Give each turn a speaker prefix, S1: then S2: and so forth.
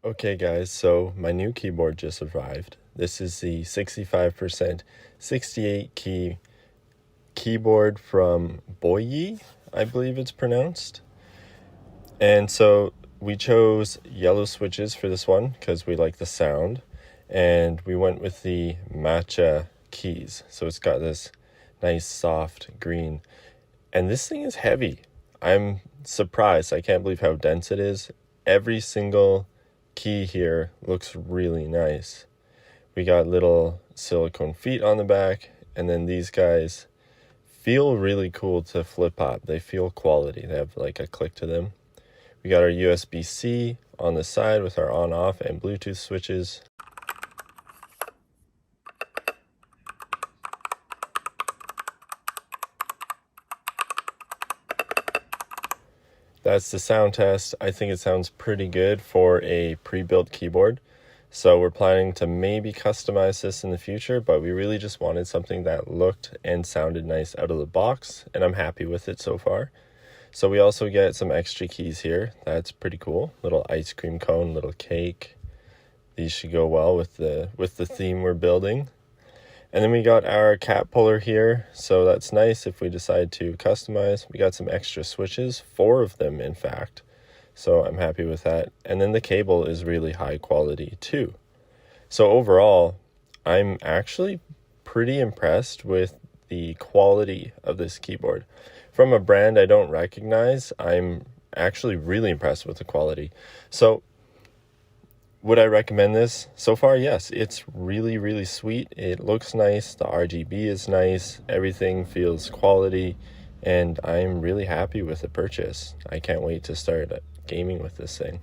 S1: Okay guys, so my new keyboard just arrived. This is the 65% 68 key keyboard from BOYI, I believe it's pronounced. And so we chose yellow switches for this one because we like the sound. And we went with the Matcha keys. So it's got this nice soft green. And this thing is heavy. I'm surprised. I can't believe how dense it is. Every single key here looks really nice. We got little silicone feet on the back, and then these guys feel really cool to flip up. They feel quality. They have like a click to them. We got our USB-C on the side with our on-off and Bluetooth switches. That's the sound test. I think it sounds pretty good for a pre-built keyboard. So we're planning to maybe customize this in the future, but we really just wanted something that looked and sounded nice out of the box, and I'm happy with it so far. So we also get some extra keys here. That's pretty cool. Little ice cream cone, little cake. These should go well with the theme we're building. And then we got our cap puller here, so that's nice if we decide to customize. We got some extra switches, 4 of them in fact, so I'm happy with that. And then the cable is really high quality too. So overall, I'm actually pretty impressed with the quality of this keyboard. From a brand I don't recognize, I'm actually really impressed with the quality. So would I recommend this? So far, yes. It's really, really sweet. It looks nice. The RGB is nice. Everything feels quality. And I'm really happy with the purchase. I can't wait to start gaming with this thing.